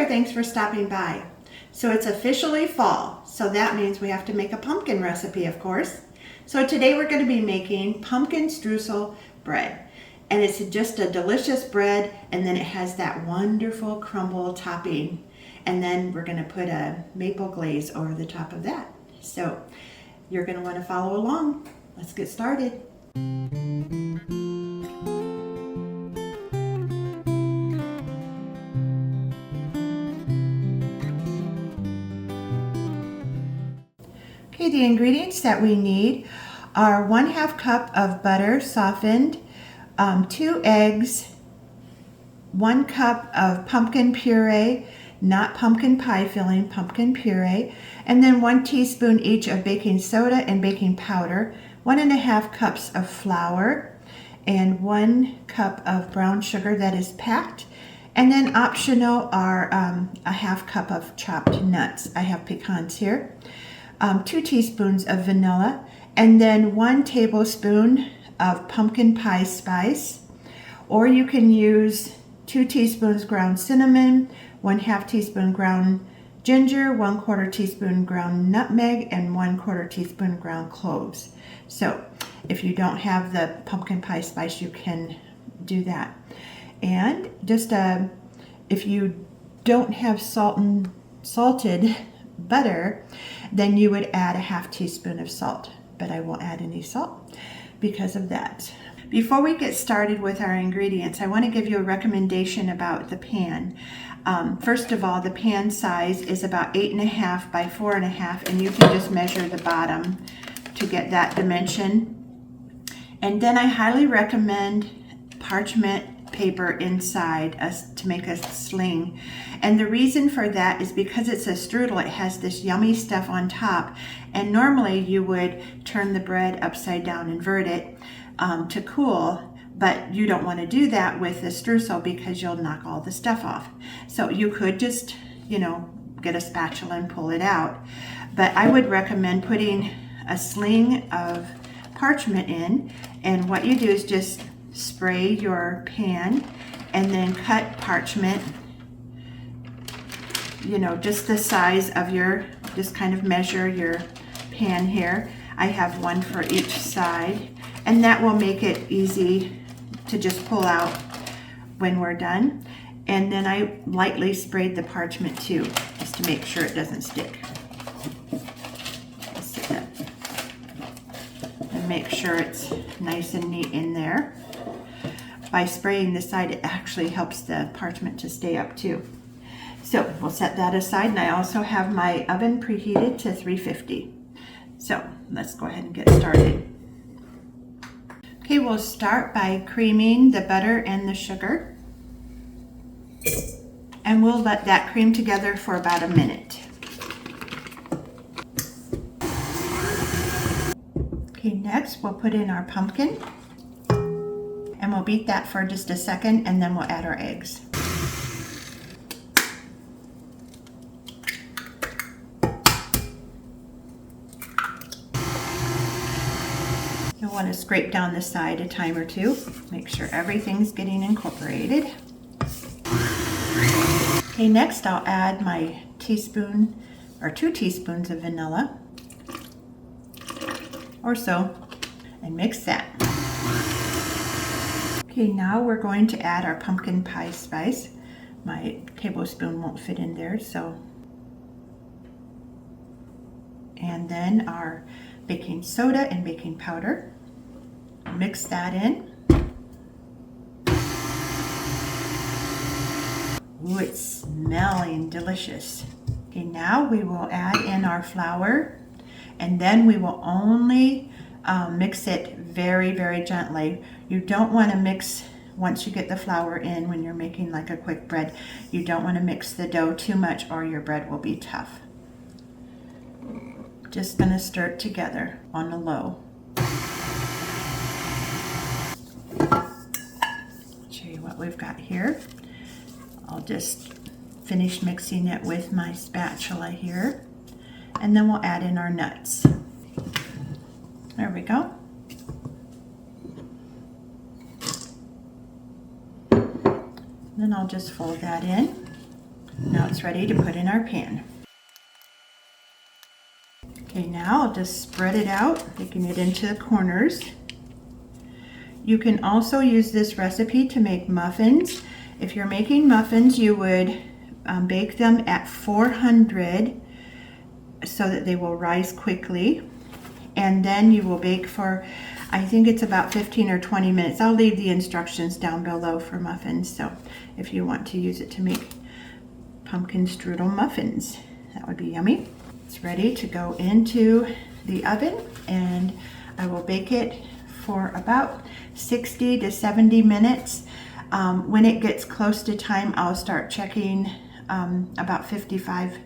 there, thanks for stopping by. So it's officially fall, so that means we have to make a pumpkin recipe, of course. So today we're going to be making pumpkin streusel bread. And it's just a delicious bread, and then it has that wonderful crumble topping. And then we're going to put a maple glaze over the top of that. So you're going to want to follow along. Let's get started. Okay, the ingredients that we need are 1/2 cup of butter softened, 2 eggs, 1 cup of pumpkin puree, not pumpkin pie filling, pumpkin puree, and then 1 teaspoon each of baking soda and baking powder, 1½ cups of flour, and 1 cup of brown sugar that is packed. And then optional are a 1/2 cup of chopped nuts. I have pecans here. 2 teaspoons of vanilla, and then 1 tablespoon of pumpkin pie spice, or you can use 2 teaspoons ground cinnamon, 1/2 teaspoon ground ginger, 1/4 teaspoon ground nutmeg, and 1/4 teaspoon ground cloves. So if you don't have the pumpkin pie spice, you can do that. And just if you don't have salted butter, then you would add a 1/2 teaspoon of salt, but I won't add any salt because of that. Before we get started with our ingredients, I want to give you a recommendation about the pan. First of all, the pan size is about 8½ by 4½, and you can just measure the bottom to get that dimension. And then I highly recommend parchment paper inside to make a sling. And the reason for that is because it's a strudel, it has this yummy stuff on top, and normally you would turn the bread upside down, invert it to cool, but you don't want to do that with the streusel because you'll knock all the stuff off. So you could just, get a spatula and pull it out. But I would recommend putting a sling of parchment in, and what you do is just spray your pan and then cut parchment, just the size of just kind of measure your pan here. I have one for each side, and that will make it easy to just pull out when we're done. And then I lightly sprayed the parchment too, just to make sure it doesn't stick. And make sure it's nice and neat in there. By spraying the side, it actually helps the parchment to stay up too. So we'll set that aside, and I also have my oven preheated to 350. So let's go ahead and get started. Okay, we'll start by creaming the butter and the sugar. And we'll let that cream together for about a minute. Okay, next we'll put in our pumpkin. And we'll beat that for just a second, and then we'll add our eggs. You'll want to scrape down the side a time or two. Make sure everything's getting incorporated. Okay, next I'll add my 2 teaspoons of vanilla or so, and mix that. Okay, now we're going to add our pumpkin pie spice. My tablespoon won't fit in there, so. And then our baking soda and baking powder. Mix that in. Ooh, it's smelling delicious. Okay, now we will add in our flour, and then we will only mix it very, very gently. You don't want to mix, once you get the flour in, when you're making like a quick bread, you don't want to mix the dough too much or your bread will be tough. Just going to stir it together on the low. Show you what we've got here. I'll just finish mixing it with my spatula here, and then we'll add in our nuts. There we go. Then I'll just fold that in. Now it's ready to put in our pan. Okay, now I'll just spread it out, making it into the corners. You can also use this recipe to make muffins. If you're making muffins, you would bake them at 400 so that they will rise quickly. And then you will bake for, I think it's about 15 or 20 minutes. I'll leave the instructions down below for muffins, so if you want to use it to make pumpkin strudel muffins, that would be yummy. It's ready to go into the oven, and I will bake it for about 60 to 70 minutes. When it gets close to time, I'll start checking about 55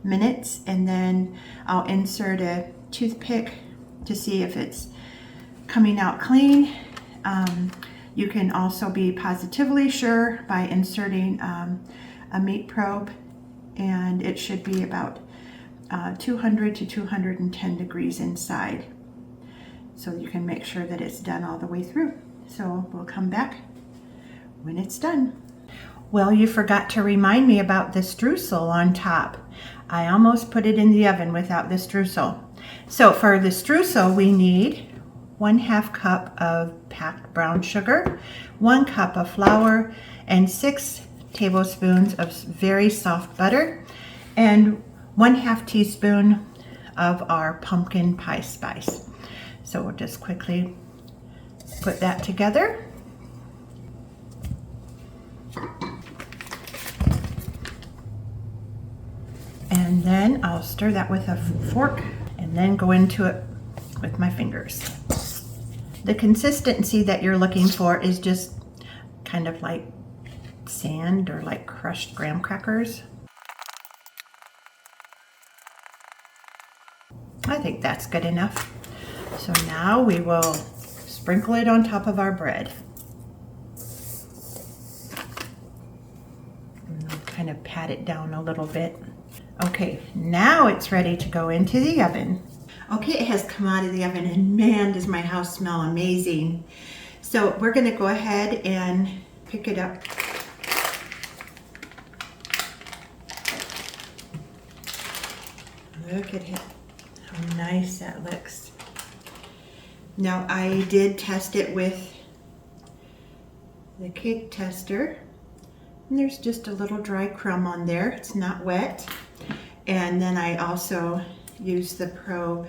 minutes, and then I'll insert a toothpick to see if it's coming out clean. You can also be positively sure by inserting a meat probe, and it should be about 200 to 210 degrees inside, so you can make sure that it's done all the way through. So we'll come back when it's done. Well, you forgot to remind me about the streusel on top. I almost put it in the oven without the streusel. So for the streusel, we need 1/2 cup of packed brown sugar, 1 cup of flour, and 6 tablespoons of very soft butter, and 1/2 teaspoon of our pumpkin pie spice. So we'll just quickly put that together. And then I'll stir that with a fork and then go into it with my fingers. The consistency that you're looking for is just kind of like sand or like crushed graham crackers. I think that's good enough. So now we will sprinkle it on top of our bread. And I'll kind of pat it down a little bit. Okay, now it's ready to go into the oven. Okay, it has come out of the oven, and man, does my house smell amazing. So we're gonna go ahead and pick it up. Look at it, how nice that looks. Now I did test it with the cake tester, and there's just a little dry crumb on there. It's not wet. And then I also used the probe,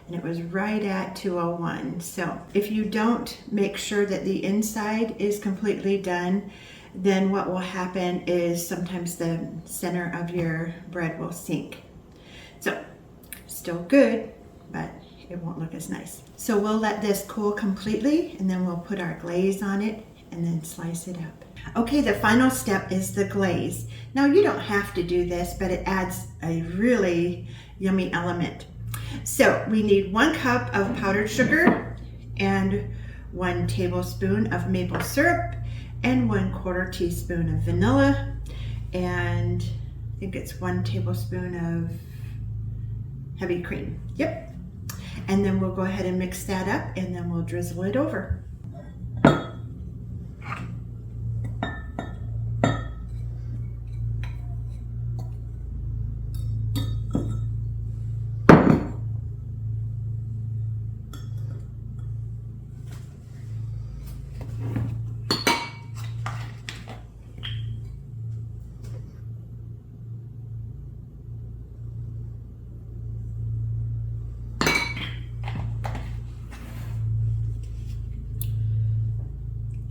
and it was right at 201. So if you don't make sure that the inside is completely done, then what will happen is sometimes the center of your bread will sink. So still good, but it won't look as nice. So we'll let this cool completely, and then we'll put our glaze on it and then slice it up. Okay, the final step is the glaze. Now you don't have to do this, but it adds a really yummy element. So we need 1 cup of powdered sugar and 1 tablespoon of maple syrup and 1/4 teaspoon of vanilla, and I think it's 1 tablespoon of heavy cream. Yep. And then we'll go ahead and mix that up, and then we'll drizzle it over.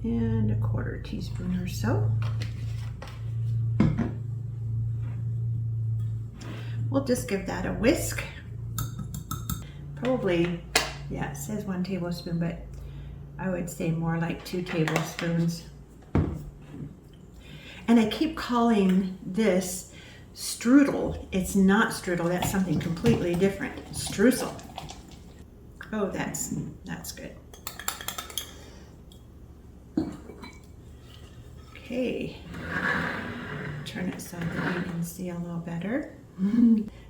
And 1/4 teaspoon or so. We'll just give that a whisk. Probably, yeah, it says 1 tablespoon, but I would say more like 2 tablespoons. And I keep calling this strudel. It's not strudel, that's something completely different. Streusel. Oh, that's good. Okay, turn it so that you can see a little better.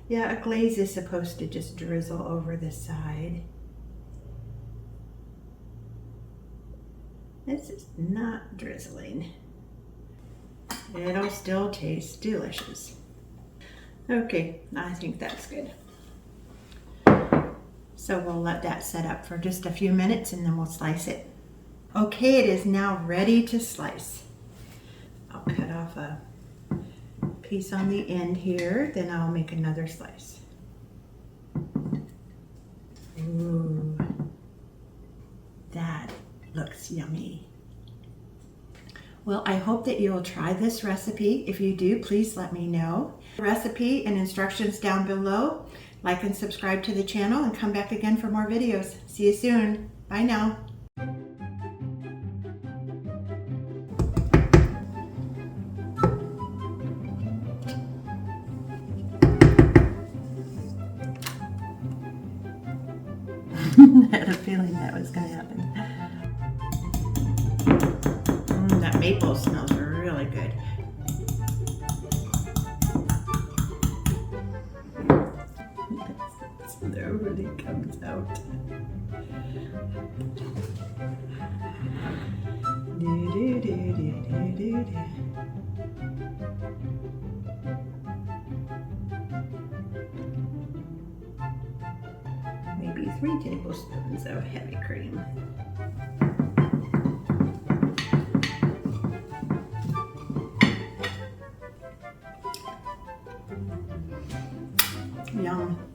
Yeah, a glaze is supposed to just drizzle over the side. This is not drizzling. It'll still taste delicious. Okay, I think that's good. So we'll let that set up for just a few minutes and then we'll slice it. Okay, it is now ready to slice. I'll cut off a piece on the end here, then I'll make another slice. Ooh, that looks yummy. Well, I hope that you'll try this recipe. If you do, please let me know. Recipe and instructions down below. Like and subscribe to the channel and come back again for more videos. See you soon. Bye now. I had a feeling that was going to happen. That maple smells really good. There really comes out. Maybe 3 tablespoons of heavy cream. Yum.